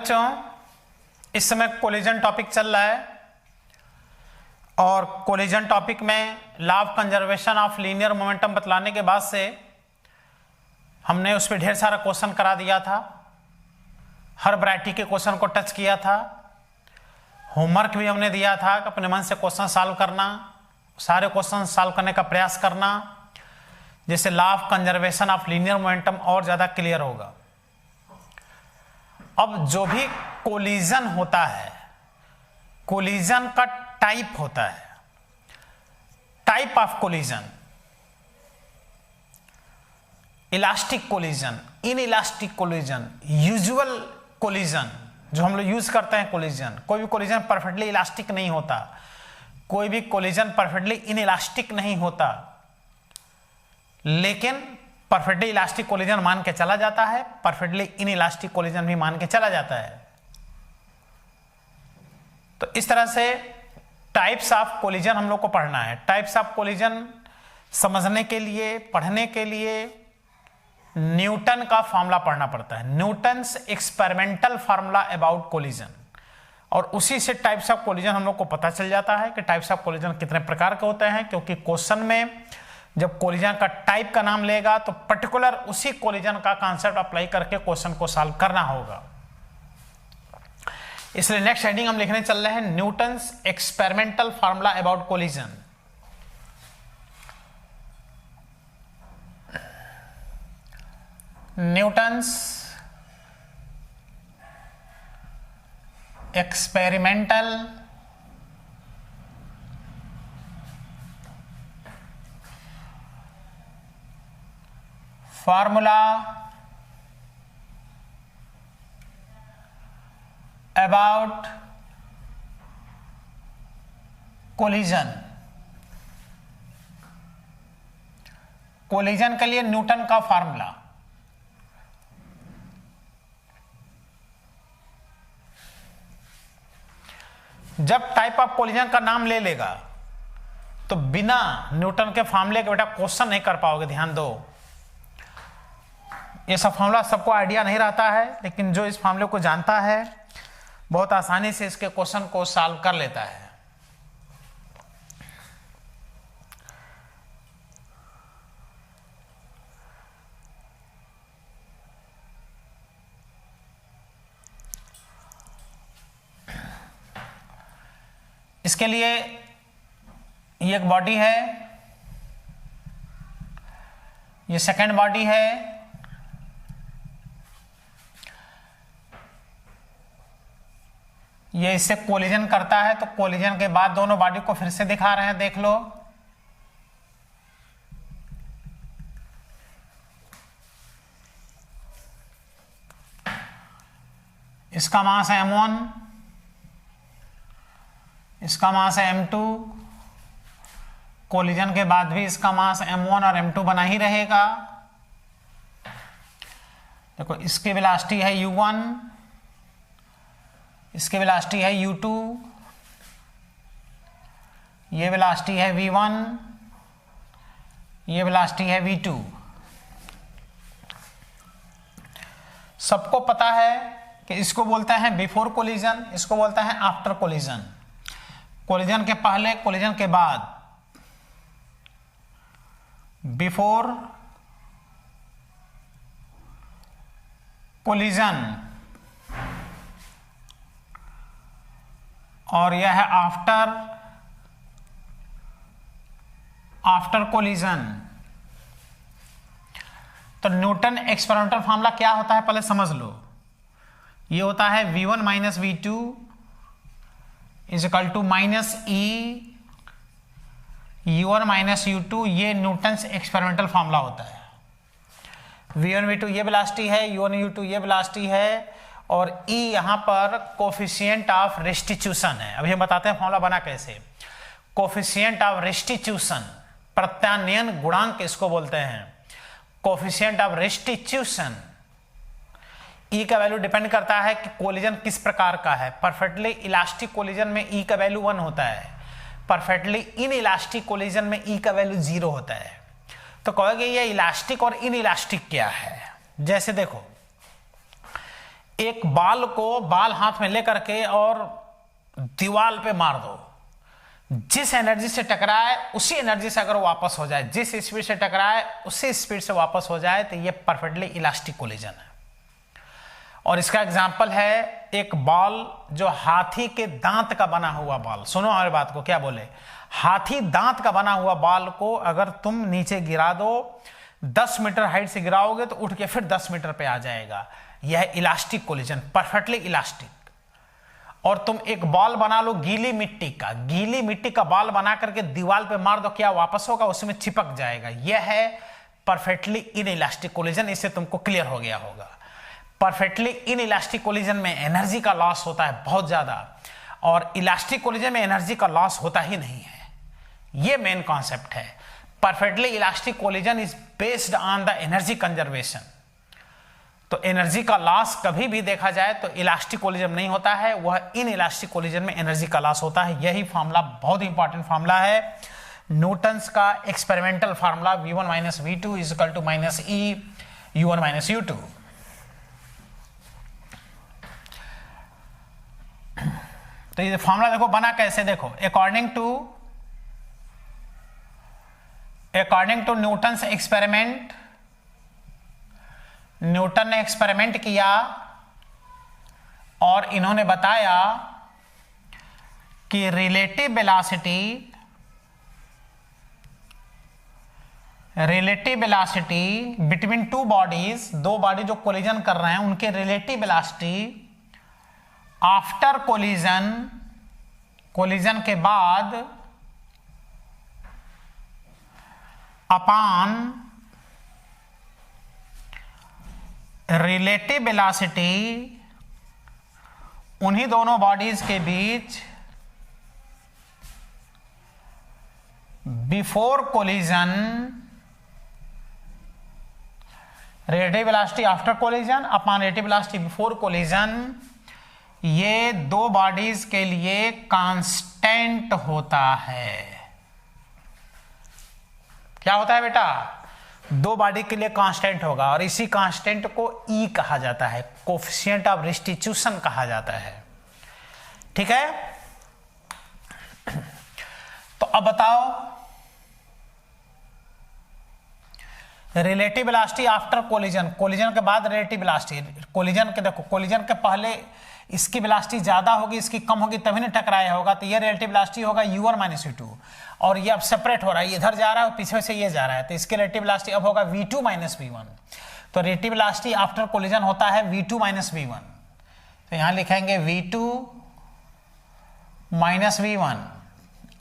बच्चों, इस समय कोलिजन टॉपिक चल रहा है और कोलिजन टॉपिक में law of conservation of linear momentum बतलाने के बाद से हमने उस पर ढेर सारा क्वेश्चन करा दिया था। हर वैरायटी के क्वेश्चन को टच किया था। होमवर्क भी हमने दिया था कि अपने मन से क्वेश्चन सॉल्व करना, सारे क्वेश्चन सॉल्व करने का प्रयास करना, जिससे law of conservation of linear momentum और ज़्यादा क्लियर होगा। अब जो भी कोलिजन होता है, कोलिजन का टाइप होता है, type of collision, elastic collision, inelastic collision, usual collision, जो हम लोग यूज करते हैं कोलिजन। कोई भी कोलिजन परफेक्टली इलास्टिक नहीं होता, कोई भी कोलिजन परफेक्टली इनइलास्टिक नहीं होता, लेकिन परफेक्टली इलास्टिक कोलिजन मान के चला जाता है, परफेक्टली इनइलास्टिक कोलिजन भी मान के चला जाता है। तो इस तरह से टाइप्स ऑफ कोलिजन हम लोग को पढ़ना है। टाइप्स ऑफ कोलिजन समझने के लिए, पढ़ने के लिए न्यूटन का फॉर्मूला पढ़ना पड़ता है, Newton's experimental formula about collision, और उसी से टाइप्स ऑफ कोलिजन हम लोग को पता चल जाता है कि टाइप्स ऑफ कोलिजन कितने प्रकार के होते हैं। क्योंकि क्वेश्चन में जब कोलिजन का टाइप का नाम लेगा तो पर्टिकुलर उसी कोलिजन का कॉन्सेप्ट अप्लाई करके क्वेश्चन को सॉल्व करना होगा। इसलिए नेक्स्ट हेडिंग हम लिखने चल रहे हैं Newton's experimental formula about collision. Newton's experimental formula about collision. Collision के लिए न्यूटन का फार्मूला। जब टाइप ऑफ कोलिजन का नाम ले लेगा तो बिना न्यूटन के फार्मूले के बेटा क्वेश्चन नहीं कर पाओगे। ध्यान दो, ये सब फार्मूला सबको आइडिया नहीं रहता है, लेकिन जो इस फार्मूले को जानता है बहुत आसानी से इसके क्वेश्चन को सॉल्व कर लेता है। इसके लिए ये एक बॉडी है, ये सेकेंड बॉडी है, ये इससे कोलिजन करता है। तो कोलिजन के बाद दोनों बॉडी को फिर से दिखा रहे हैं, देख लो। इसका मास है m1, इसका मास है m2। कोलिजन के बाद भी इसका मास m1 और m2 बना ही रहेगा। देखो, इसकी वेलोसिटी है u1, इसकी वेलोसिटी है u2, ये वेलोसिटी है v1, ये वेलोसिटी है v2। सबको पता है कि इसको बोलते हैं बिफोर कोलिजन, इसको बोलते हैं आफ्टर कोलिजन। कोलिजन के पहले, कोलिजन के बाद, बिफोर कोलिजन, और यह है आफ्टर कोलिजन। तो न्यूटन एक्सपेरिमेंटल फार्मूला क्या होता है पहले समझ लो। ये होता है v1 minus v2 is equal to minus E u1 minus u2। ये न्यूटन्स एक्सपेरिमेंटल फार्मूला होता है। v1 v2 ये वेलोसिटी है, u1 u2 ये वेलोसिटी है, और E यहां पर कोफिशिएंट ऑफ रेस्टिट्यूशन है। अभी हम बताते हैं फॉर्मूला बना कैसे। कोफिशिएंट ऑफ रेस्टिट्यूशन, प्रत्यानयन गुणांक इसको बोलते हैं। कोफिशिएंट ऑफ रेस्टिट्यूशन, E का वैल्यू डिपेंड करता है कि कोलिजन किस प्रकार का है। परफेक्टली इलास्टिक कोलिजन में E का वैल्यू 1 होता है, परफेक्टली इनइलास्टिक कोलिजन में E का वैल्यू 0 होता है। तो कहोगे ये इलास्टिक और इनइलास्टिक क्या है। जैसे देखो, एक बाल हाथ में लेकर के और दीवार पे मार दो, जिस एनर्जी से टकराए उसी एनर्जी से अगर वापस हो जाए, जिस स्पीड से टकराए उसी स्पीड से वापस हो जाए, तो ये परफेक्टली इलास्टिक कोलिजन है। और इसका एग्जांपल है एक बॉल जो हाथी के दांत का बना हुआ बॉल। सुनो हमारी बात को, क्या बोले, हाथी दांत का बना हुआ बॉल को अगर तुम नीचे गिरा दो, 10 मीटर हाइट से गिराओगे तो उठ के फिर 10 मीटर पे आ जाएगा। यह इलास्टिक कोलिजन, परफेक्टली इलास्टिक। और तुम एक बॉल बना लो गीली मिट्टी का बॉल बना करके दीवार पे मार दो, क्या वापस होगा, उसमें चिपक जाएगा। यह है परफेक्टली इनइलास्टिक कोलिजन। इससे तुमको क्लियर हो गया होगा। परफेक्टली इनइलास्टिक कोलिजन में एनर्जी का लॉस होता है बहुत ज्यादा, और इलास्टिक कोलिजन में एनर्जी का लॉस होता ही नहीं है। यह मेन कॉन्सेप्ट है। Perfectly elastic collision is based on the energy conservation. तो एनर्जी का लॉस कभी भी देखा जाए तो इलास्टिक कोलिजन नहीं होता है, वह इन इलास्टिक कोलिजन में एनर्जी का लॉस होता है। यही फार्मूला बहुत इंपॉर्टेंट फार्मूला है, न्यूटन्स का experimental formula v1 minus v2 is equal to minus e u1 minus u2। तो ये फार्मूला देखो बना कैसे, देखो according to Newton's experiment, Newton ने एक्सपेरिमेंट किया और इन्होंने बताया कि relative velocity between two bodies, दो बॉडी जो कोलिजन कर रहे हैं उनके रिलेटिव वेलोसिटी आफ्टर कोलिजन के बाद अपॉन रिलेटिव वेलोसिटी उन्हीं दोनों बॉडीज के बीच before collision, relative velocity after collision upon relative velocity before collision, ये दो बॉडीज के लिए कांस्टेंट होता है। क्या होता है बेटा, दो बॉडी के लिए कांस्टेंट होगा, और इसी कांस्टेंट को ई कहा जाता है, कोफिशिएंट ऑफ रिस्टिट्यूशन कहा जाता है। ठीक है, तो अब बताओ relative velocity after collision, collision के बाद रिलेटिव वेलोसिटी, कोलिजन के देखो, कोलिजन के पहले इसकी वेलोसिटी ज्यादा होगी, इसकी कम होगी, तभी ना टकराया होगा, तो ये रिलेटिव वेलोसिटी होगा u1 माइनस u2, और ये अब सेपरेट हो रहा है, इधर जा रहा है और पीछे से ये जा रहा है, तो इसके रिलेटिव वेलोसिटी अब होगा v2 माइनस v1। तो रिलेटिव वेलोसिटी आफ्टर कोलिजन होता है v2 माइनस v1। तो यहां लिखेंगे v2 minus v1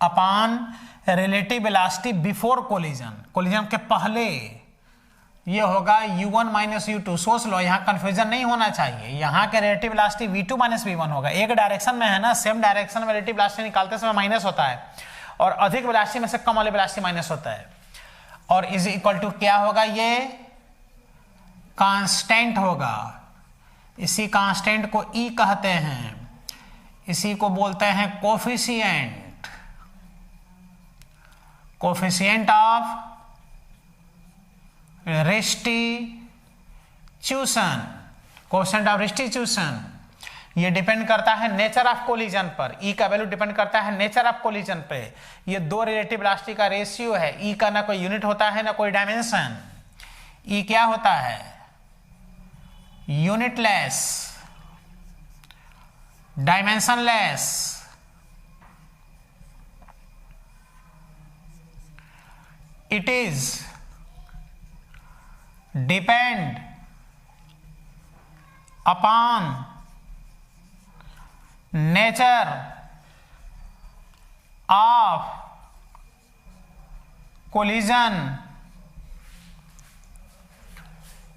upon relative velocity before collision, collision के पहले ये होगा u1 माइनस u2। सोच लो, यहां कंफ्यूजन नहीं होना चाहिए, यहां के relative velocity v2 minus v1 होगा। एक डायरेक्शन में है ना, सेम डायरेक्शन में रिलेटिव वेलोसिटी निकालते समय माइनस होता है, और अधिक वेलोसिटी में से कम वाले वेलोसिटी माइनस होता है, और इज इक्वल टू क्या होगा, ये कांस्टेंट होगा। इसी कांस्टेंट को ई कहते हैं, इसी को बोलते हैं coefficient of restitution, coefficient of restitution. ये डिपेंड करता है नेचर ऑफ कोलिजन पर, ई का वैल्यू डिपेंड करता है नेचर ऑफ कोलिजन पे। ये दो रिलेटिव वेलोसिटी का रेशियो है, ई का ना कोई यूनिट होता है ना कोई डायमेंशन। ई क्या होता है, unitless, dimensionless. It is depend upon nature of collision,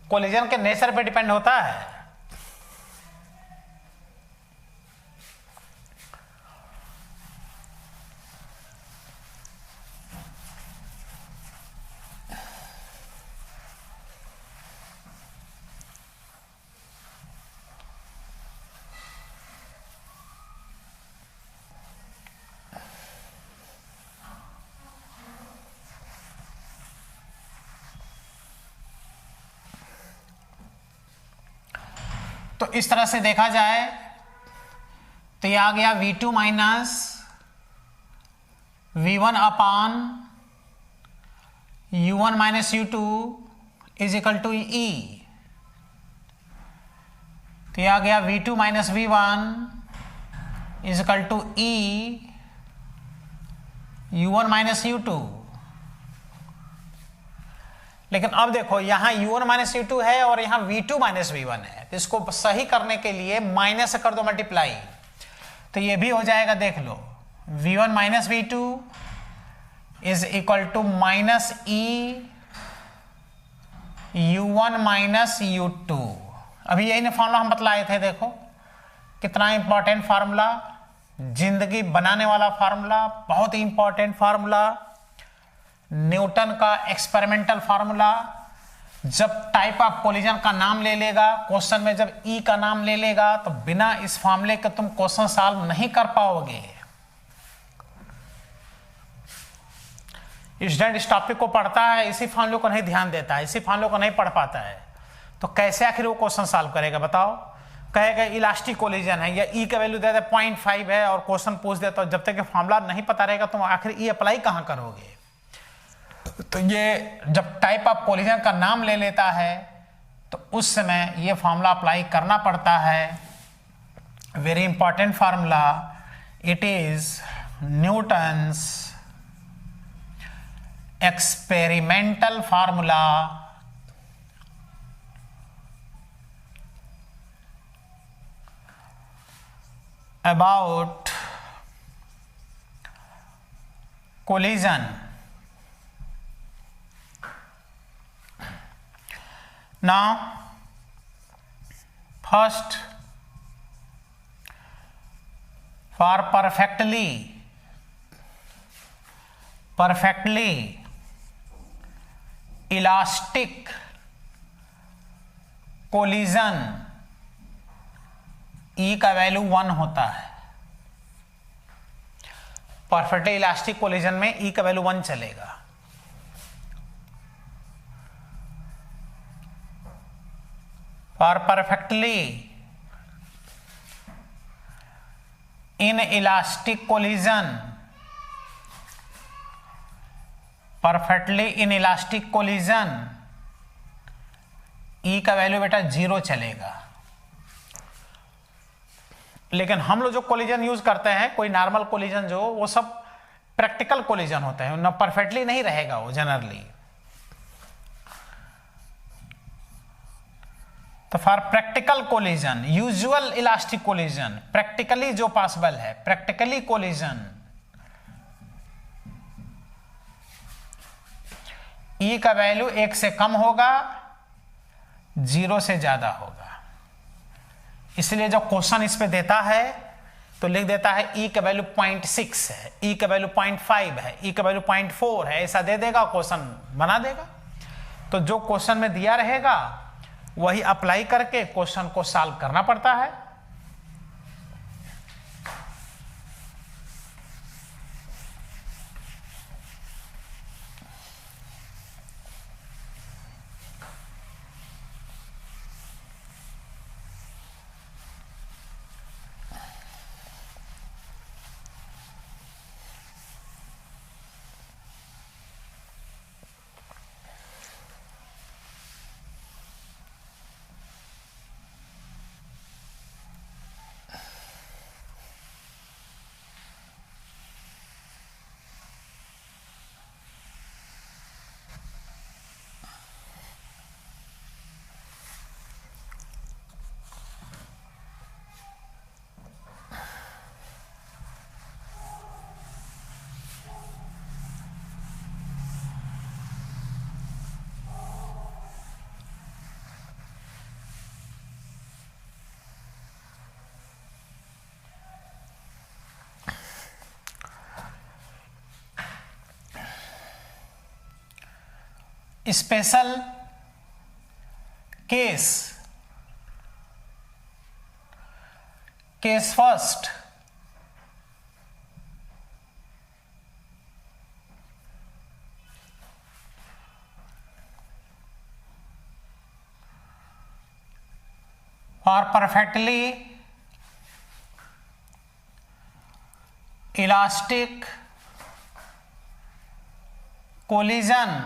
collision के नेचर पे डिपेंड होता है। तो इस तरह से देखा जाए तो ये आ गया V2 minus V1 upon U1 minus U2 is equal to E। तो ये आ गया V2 minus V1 is equal to E U1 minus U2। लेकिन अब देखो यहां U1 माइनस U2 है और यहां V2 माइनस V1 है, तो इसको सही करने के लिए माइनस से कर दो मल्टीप्लाई, तो ये भी हो जाएगा। देख लो V1 minus V2 is equal to minus E U1 minus U2। अभी यही फॉर्मूला हम बतलाए थे, देखो कितना इंपॉर्टेंट फार्मूला, जिंदगी बनाने वाला फार्मूला, बहुत ही इंपॉर्टेंट फार्मूला, न्यूटन का एक्सपेरिमेंटल फार्मूला। जब टाइप ऑफ कोलिजन का नाम ले लेगा क्वेश्चन में, जब ई का नाम ले लेगा, तो बिना इस फार्मूले के तुम क्वेश्चन सॉल्व नहीं कर पाओगे। स्टूडेंट इस टॉपिक को पढ़ता है, इसी फार्मूले को नहीं ध्यान देता है, इसी फार्मूले को नहीं पढ़ पाता है, तो कैसे आखिर वो क्वेश्चन सॉल्व करेगा बताओ। कहेगा इलास्टिक कोलिजन है, या ई का वैल्यू दे दे 0.5 है और क्वेश्चन पूछ दे, तो जब तक फार्मूला नहीं पता रहेगा तुम आखिर ई अप्लाई कहां करोगे। तो ये जब टाइप ऑफ कोलिजन का नाम ले लेता है तो उस समय ये फार्मूला अप्लाई करना पड़ता है। Very important formula, it is Newton's experimental formula about collision। Now first, for perfectly elastic collision E का वैल्यू 1 होता है। परफेक्टली इलास्टिक कोलिजन में E का वैल्यू 1 चलेगा। For perfectly inelastic collision, E का वैल्यू बेटा 0 चलेगा। लेकिन हम लोग जो कोलिजन यूज करते हैं, कोई नॉर्मल कोलिजन जो, वो सब प्रैक्टिकल कोलिजन होते हैं, ना परफेक्टली नहीं रहेगा वो जनरली। तो for practical collision, usual elastic collision, practically जो पॉसिबल है, प्रैक्टिकली कोलिजन E का वैल्यू 1 से कम होगा, 0 से ज्यादा होगा। इसलिए जो क्वेश्चन इस पे देता है तो लिख देता है E का वैल्यू 0.6 है, E का वैल्यू 0.5 है, E का वैल्यू 0.4 है, ऐसा दे देगा, क्वेश्चन बना देगा। तो जो क्वेश्चन में दिया रहेगा वही अप्लाई करके क्वेश्चन को सॉल्व करना पड़ता है। Special case first, for perfectly elastic collision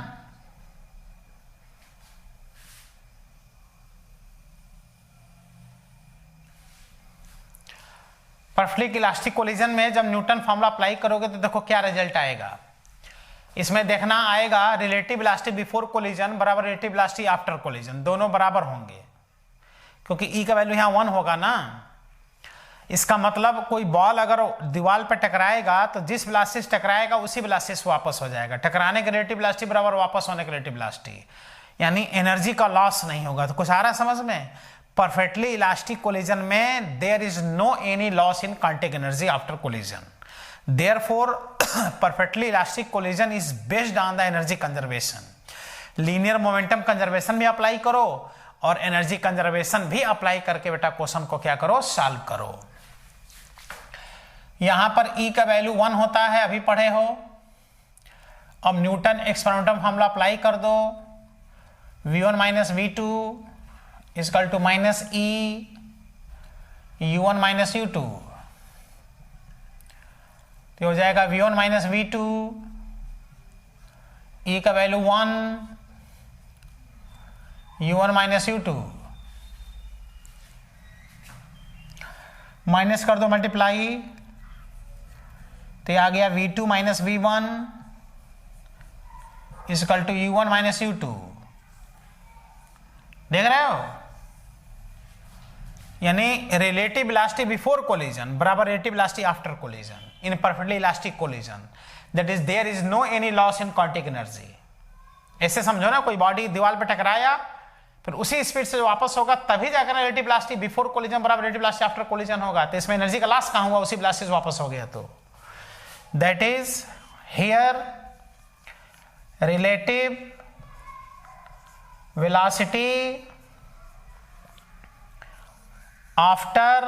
perfectly elastic collision में जब न्यूटन फॉर्मूला अप्लाई करोगे तो देखो क्या रिजल्ट आएगा। इसमें देखना आएगा रिलेटिव वेलोसिटी बिफोर कोलिजन बराबर रिलेटिव वेलोसिटी आफ्टर कोलिजन, दोनों बराबर होंगे क्योंकि ई का वैल्यू यहाँ 1 होगा ना। इसका मतलब कोई बॉल अगर दीवार पर टकराएगा तो जिस वेलोसिटी से टकराएगा उसी वेलोसिटी से वापस हो जाएगा। टकराने की रिलेटिव वेलोसिटी बराबर वापस होने की रिलेटिव वेलोसिटी, यानी एनर्जी का लॉस नहीं होगा। तो कुछ आ रहा समझ में? परफेक्टली इलास्टिक कोलिजन में there is no any loss in kinetic energy after collision, therefore perfectly elastic collision is based on the energy conservation. Linear momentum conservation भी अप्लाई करो और एनर्जी कंजर्वेशन भी अप्लाई करके बेटा क्वेश्चन को क्या करो, सॉल्व करो। यहां पर E का वैल्यू 1 होता है, अभी पढ़े हो। अब न्यूटन एक्सपेरिमेंटल फॉर्मूला अप्लाई कर दो, V1 minus V2 equal to minus E U1 minus U2, तो हो जाएगा V1 माइनस V2, E का value 1, U1 minus U2, minus कर दो मल्टीप्लाई, तो आ गया V2 minus V1 equal to U1 minus U2। देख रहे हो? यानी रिलेटिव वेलोसिटी बिफोर कोलिजन बराबर relative velocity after collision in perfectly elastic collision, that is there is no any loss in kinetic energy. ऐसे समझो ना, कोई बॉडी दीवार पे टकराया फिर उसी स्पीड से वापस होगा तभी जाकर रिलेटिव वेलोसिटी बिफोर कोलिजन बराबर रिलेटिव वेलोसिटी आफ्टर कोलिजन होगा। तो इसमें एनर्जी का लॉस कहां हुआ, उसी वेलोसिटी से वापस हो गया। तो that is here relative velocity after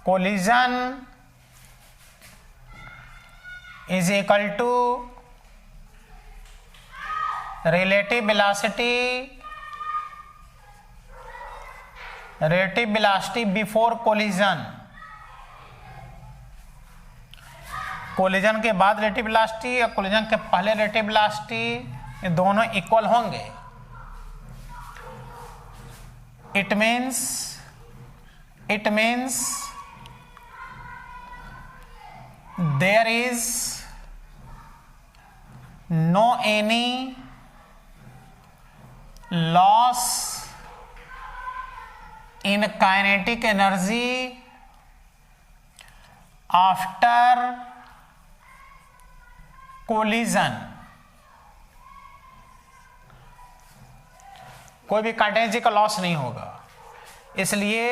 collision is equal to relative velocity before collision। Collision के बाद रिलेटिव वेलोसिटी या कोलिजन के पहले रिलेटिव वेलोसिटी, ये दोनों इक्वल होंगे। It means there is no any loss in kinetic energy after collision। कोई भी काइनेटिक एनर्जी का लॉस नहीं होगा। इसलिए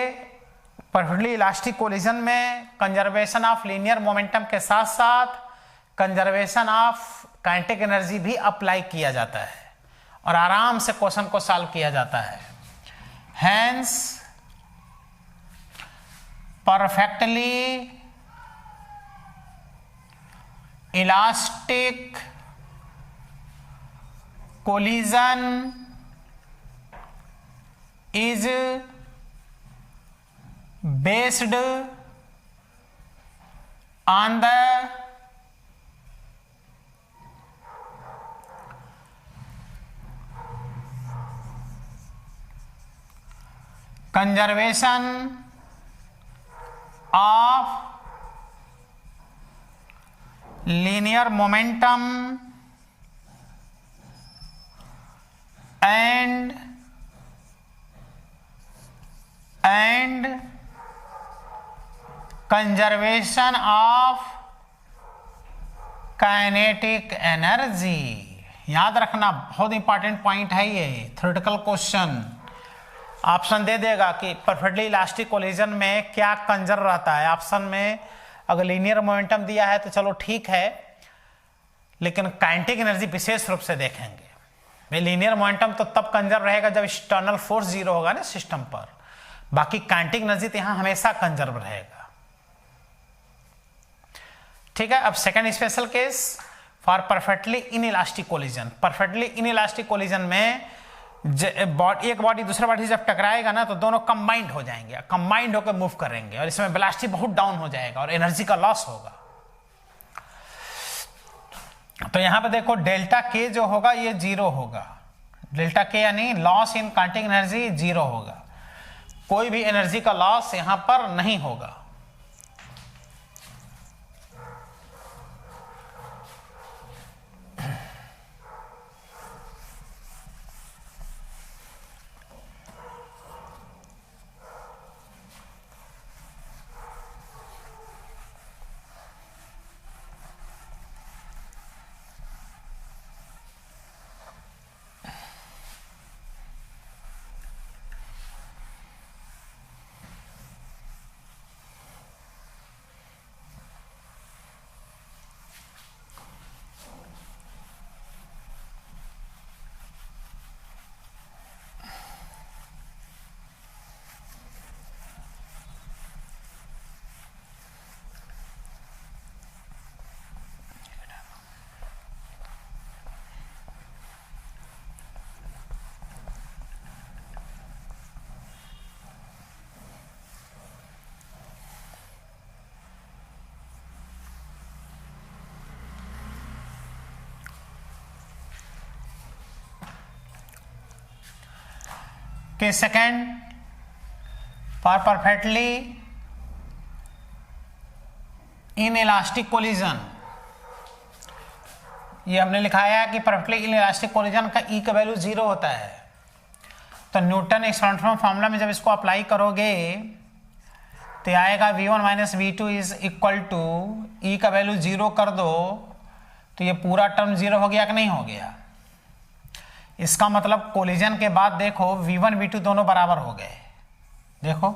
परफेक्टली इलास्टिक कोलिजन में कंजर्वेशन ऑफ लीनियर मोमेंटम के साथ साथ कंजर्वेशन ऑफ काइनेटिक एनर्जी भी अप्लाई किया जाता है और आराम से क्वेश्चन को सॉल्व किया जाता है। Hence perfectly elastic collision is based on the conservation of linear momentum and conservation of kinetic energy। याद रखना, बहुत इंपॉर्टेंट पॉइंट है ये, थ्योरेटिकल क्वेश्चन ऑप्शन दे देगा कि परफेक्टली इलास्टिक कोलिजन में क्या कंजर्व रहता है। ऑप्शन में अगर लीनियर मोमेंटम दिया है तो चलो ठीक है, लेकिन काइनेटिक एनर्जी विशेष रूप से देखेंगे। भाई लीनियर मोमेंटम तो तब कंजर्व रहेगा जब एक्सटर्नल फोर्स 0 होगा ना सिस्टम पर, बाकी काइनेटिक एनर्जी तो यहां हमेशा कंजर्व रहेगा। ठीक है। अब second special case for perfectly inelastic collision. Perfectly inelastic collision में एक बॉडी दूसरा बॉडी जब टकराएगा ना तो दोनों कंबाइंड हो जाएंगे, कंबाइंड होकर मूव करेंगे और इसमें वेलोसिटी बहुत डाउन हो जाएगा और एनर्जी का लॉस होगा। तो यहां पे देखो डेल्टा के जो होगा ये 0 होगा, डेल्टा के यानी लॉस इन काइनेटिक एनर्जी 0 होगा, कोई भी एनर्जी का लॉस यहां पर नहीं होगा। कि second for perfectly inelastic collision, ये हमने लिखाया है कि परफेक्टली इन इलास्टिक कोलिजन का ई का वैल्यू 0 होता है। तो न्यूटन एक्सपेरिमेंटल फार्मूला में जब इसको अप्लाई करोगे तो आएगा v1 minus v2 is equal to e का वैल्यू 0 कर दो तो ये पूरा टर्म 0 हो गया कि नहीं हो गया। इसका मतलब कोलिजन के बाद देखो v1 v2 दोनों बराबर हो गए। देखो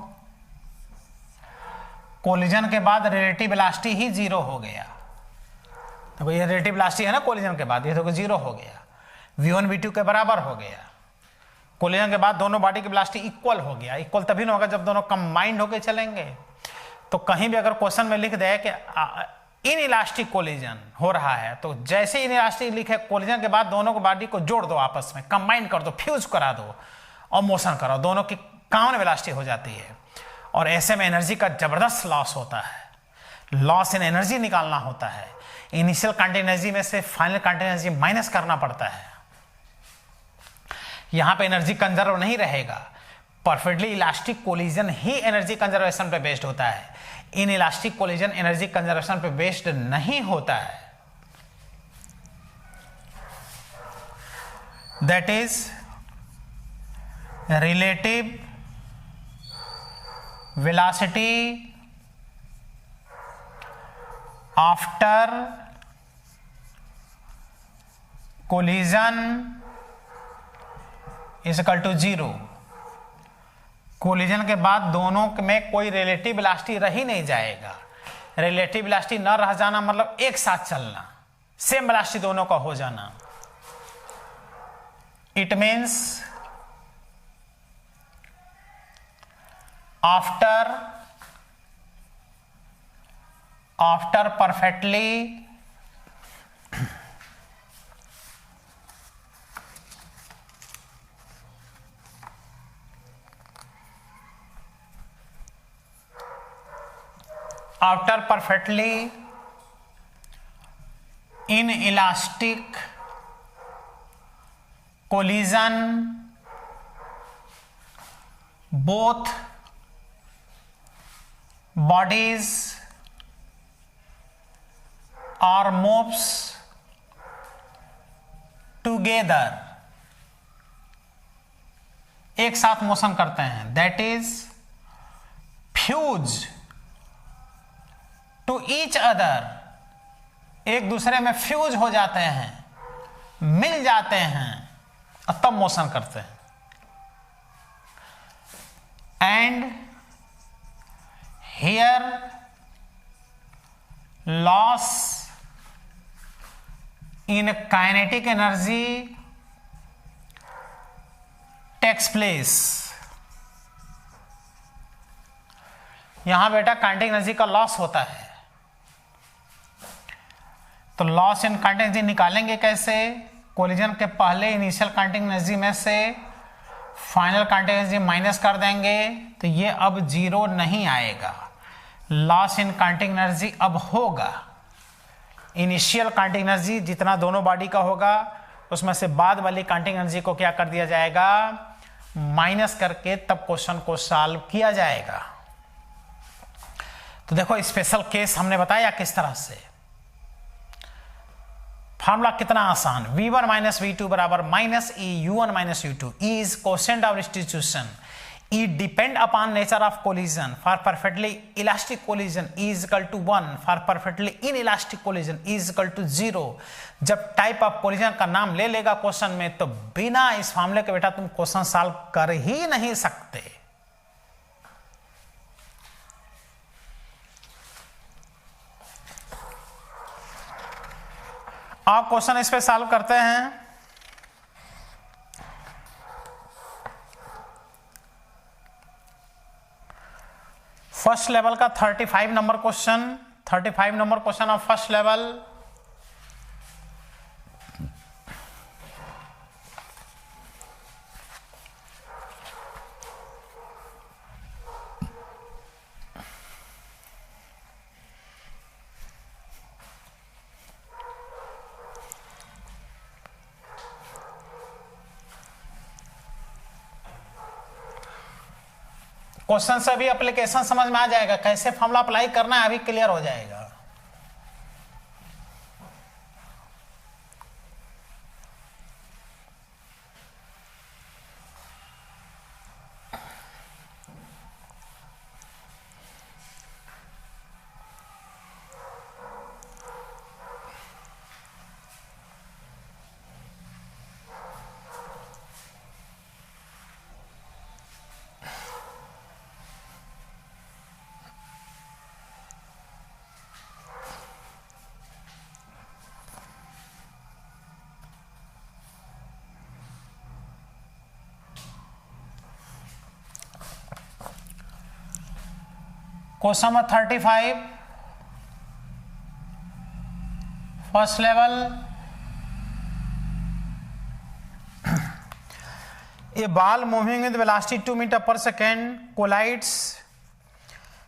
कोलिजन के बाद रिलेटिव वेलोसिटी ही 0 हो गया। तो ये रिलेटिव वेलोसिटी है ना कोलिजन के बाद, ये तो 0 हो गया, v1 v2 के बराबर हो गया। कोलिजन के बाद दोनों बॉडी की वेलोसिटी इक्वल हो गया। इक्वल तभी ना होगा जब दोनों कंबाइंड होकर चलेंगे। तो कहीं भी अगर क्वेश्चन में लिख दे कि इन इलास्टिक कोलिजन हो रहा है तो जैसे इन इलास्टिक लिखे कोलिजन के बाद दोनों को बॉडी को जोड़ दो, आपस में कंबाइन कर दो, फ्यूज करा दो और मोशन कराओ, दोनों की कॉमन वेलोसिटी हो जाती है। और ऐसे में एनर्जी का जबरदस्त लॉस होता है। लॉस इन एनर्जी निकालना होता है, इनिशियल काइनेटिक एनर्जी में से फाइनल काइनेटिक एनर्जी माइनस करना पड़ता है। यहां पे एनर्जी कंजर्व नहीं रहेगा। परफेक्टली इलास्टिक कोलिजन ही एनर्जी कंजर्वेशन पे बेस्ड होता है, inelastic collision energy conservation पे बेस्ड नहीं होता है। That is relative velocity after collision is equal to 0। Collision के बाद दोनों में कोई रिलेटिव वेलोसिटी रह ही नहीं जाएगा। रिलेटिव वेलोसिटी न रह जाना मतलब एक साथ चलना, सेम वेलोसिटी दोनों का हो जाना। It means after perfectly inelastic collision, both bodies or moves together, एक साथ मोशन करते हैं, that is fuse to each other, एक दूसरे में फ्यूज हो जाते हैं, मिल जाते हैं और तब मोशन करते हैं। And here loss in kinetic energy takes place. यहां बेटा काइनेटिक एनर्जी का लॉस होता है। तो लॉस इन काइनेटिक एनर्जी निकालेंगे कैसे? कोलिजन के पहले इनिशियल काइनेटिक एनर्जी में से फाइनल काइनेटिक एनर्जी माइनस कर देंगे तो ये अब जीरो नहीं आएगा, लॉस इन काइनेटिक एनर्जी अब होगा। इनिशियल काइनेटिक एनर्जी जितना दोनों बॉडी का होगा उसमें से बाद वाली काइनेटिक एनर्जी को क्या कर दिया जाएगा, माइनस करके तब क्वेश्चन को सॉल्व किया जाएगा। तो देखो स्पेशल केस हमने बताया किस तरह से। फार्मूला कितना आसान, v1 माइनस वी2 बराबर minus E u1 minus u2 is coefficient of restitution, E depend upon nature of collision, for perfectly elastic collision is equal to 1, for perfectly inelastic collision is equal to 0। जब type of collision का नाम ले लेगा question में तो बिना इस फार्मूले के बेटा तुम क्वेश्चन सॉल्व कर ही नहीं सकते। आप क्वेश्चन इस पे सॉल्व करते हैं। फर्स्ट लेवल का 35 number question, 35 number question of first level. Question से भी एप्लीकेशन समझ में आ जाएगा, कैसे फॉर्मूला अप्लाई करना है अभी क्लियर हो जाएगा। Question number 35 first level. A ball moving with velocity 2 metre per second collides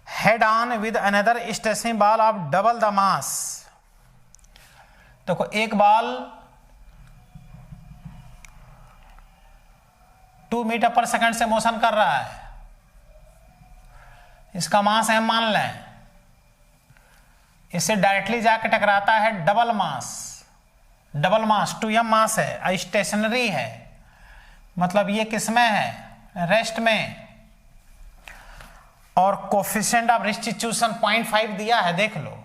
head on with another stationary ball of double the mass. देखो एक बॉल 2 मीटर पर सेकेंड से मोशन कर रहा है, इसका मास हम मान लें, इससे डायरेक्टली जाके टकराता है डबल मास, डबल मास 2m मास है, स्टेशनरी है, मतलब ये किसमें है, रेस्ट में, और कोफिशिएंट ऑफ रिस्टिट्यूशन 0.5 दिया है, देख लो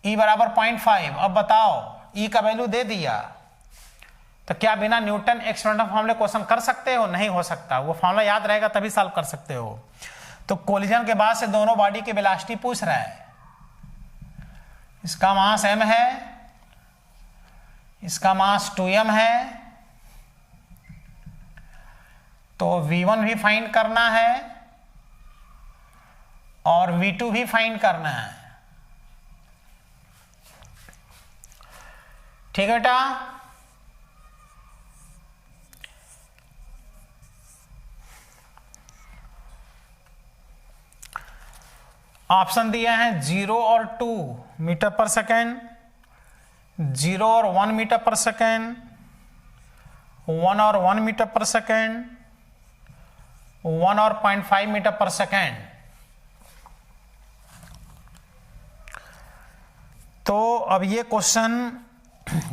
E बराबर 0.5। अब बताओ E का वैल्यू दे दिया तो क्या बिना न्यूटन एक्सपेरिमेंटल फॉर्मूले क्वेश्चन कर सकते हो? नहीं हो सकता, वो फॉर्मूला याद रहेगा तभी सॉल्व कर सकते हो। तो कोलिजन के बाद से दोनों बॉडी की वेलोसिटी पूछ रहा है, इसका मास m है, इसका मास 2m है, तो v1 भी फाइंड करना है और v2 भी फाइंड करना है। ठीक है बेटा, ऑप्शन दिए हैं 0 और 2 मीटर पर सेकेंड, 0 और 1 मीटर पर सेकेंड, 1 और 1 मीटर पर सेकेंड, 1 और 0.5 मीटर पर सेकेंड। तो अब ये क्वेश्चन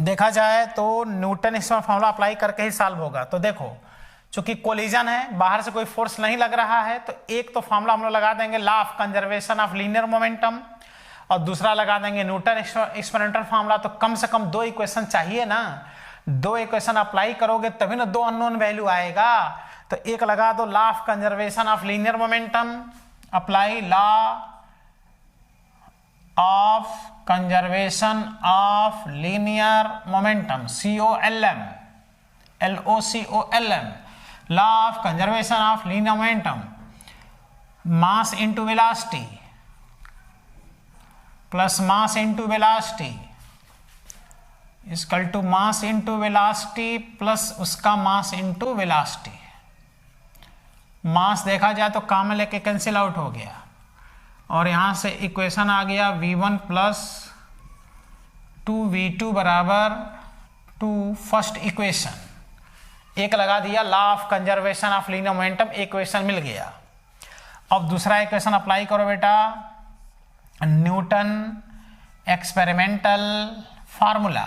देखा जाए तो न्यूटन इसमें फॉर्मूला अप्लाई करके ही सॉल्व होगा। तो देखो चूंकि कोलिजन है, बाहर से कोई फोर्स नहीं लग रहा है, तो एक तो फॉर्मूला हम लोग लगा देंगे law of conservation of linear momentum, और दूसरा लगा देंगे न्यूटन एक्सपेरिमेंटल फॉर्मूला। तो कम से कम 2 इक्वेशन चाहिए ना, 2 इक्वेशन अप्लाई करोगे तभी ना 2 अननोन वैल्यू आएगा। तो एक लगा दो law of conservation of linear momentum, apply law of conservation of linear momentum, COLM, LOCOLM, law of conservation of linear momentum, mass into velocity plus mass into velocity equal to mass into velocity plus उसका mass into velocity. मास देखा जाए तो common लेके cancel out हो गया, और यहां से इक्वेशन आ गया v1 प्लस 2v2 बराबर 2 फर्स्ट इक्वेशन, एक लगा दिया, law of conservation of linear momentum, equation मिल गया। अब दूसरा इक्वेशन अप्लाई करो बेटा, Newton experimental formula,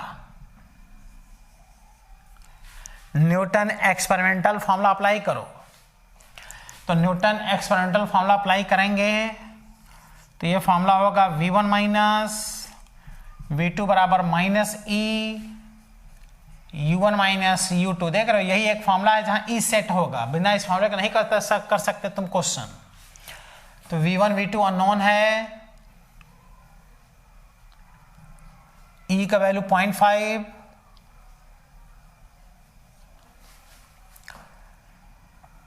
Newton experimental formula apply करो। तो न्यूटन एक्सपेरिमेंटल फार्मूला अप्लाई करेंगे तो ये फार्मूला होगा v1 माइनस v2 बराबर minus E u1 minus u2। देख रहे हो, यही एक फार्मूला है जहां ई सेट होगा, बिना इस फार्मूले का नहीं कर सकते तुम क्वेश्चन। तो v1 v2 अननोन है, ई का वैल्यू 0.5,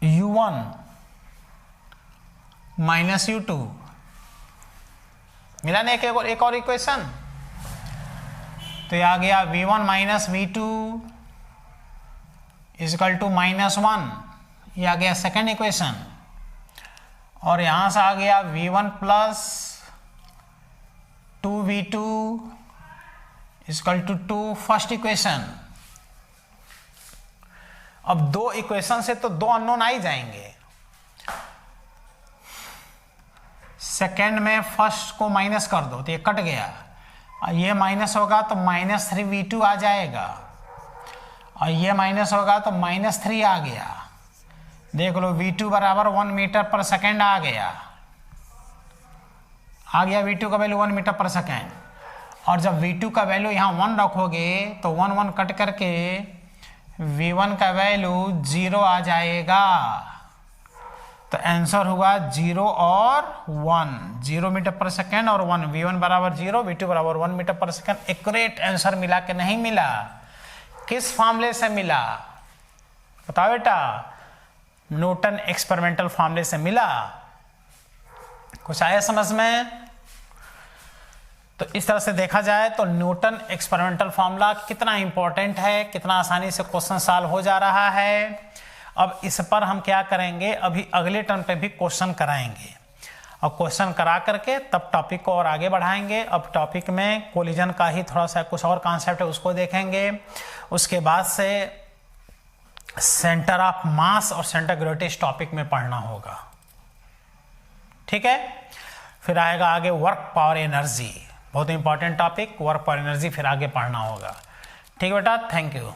u1 माइनस u2 मिला ना, एक और इक्वेशन। तो ये आ गया v1 minus v2 is equal to -1, ये आ गया सेकेंड इक्वेशन। और यहां से आ गया v1 plus 2v2 equal to 2 first equation. अब दो इक्वेशन से तो दो अननोन आ ही जाएंगे, सेकेंड में फर्स्ट को माइनस कर दो तो ये कट गया, और ये माइनस होगा तो -3v2 आ जाएगा, और ये माइनस होगा तो -3 आ गया। देख लो v2 बराबर 1 मीटर पर सेकेंड आ गया v2 का वैल्यू 1 मीटर पर सेकेंड। और जब v2 का वैल्यू यहाँ 1 रखोगे तो 1 1 कट करके v1 का वैल्यू 0 आ जाएगा। तो आंसर हुआ 0 और 1, 0 मीटर पर सेकेंड और 1, v1 बराबर 0, v2 बराबर 1 metre per second. Accurate answer मिला कि नहीं मिला? किस फार्मूले से मिला बताओ बेटा? न्यूटन एक्सपेरिमेंटल फार्मूले से मिला। कुछ आया समझ में? तो इस तरह से देखा जाए तो न्यूटन एक्सपेरिमेंटल फार्मूला कितना इंपॉर्टेंट है, कितना आसानी से क्वेश्चन सॉल्व हो जा रहा है। अब इस पर हम क्या करेंगे, अभी अगले टर्म पे भी क्वेश्चन कराएंगे, और क्वेश्चन करा करके तब टॉपिक को और आगे बढ़ाएंगे। अब टॉपिक में कोलिजन का ही थोड़ा सा कुछ और कॉन्सेप्ट है, उसको देखेंगे। उसके बाद से सेंटर ऑफ मास और सेंटर ग्रेविटी इस टॉपिक में पढ़ना होगा, ठीक है। फिर आएगा आगे वर्क पावर एनर्जी, बहुत important topic, work power energy फिर आगे पढ़ना होगा। ठीक बेटा, थैंक यू।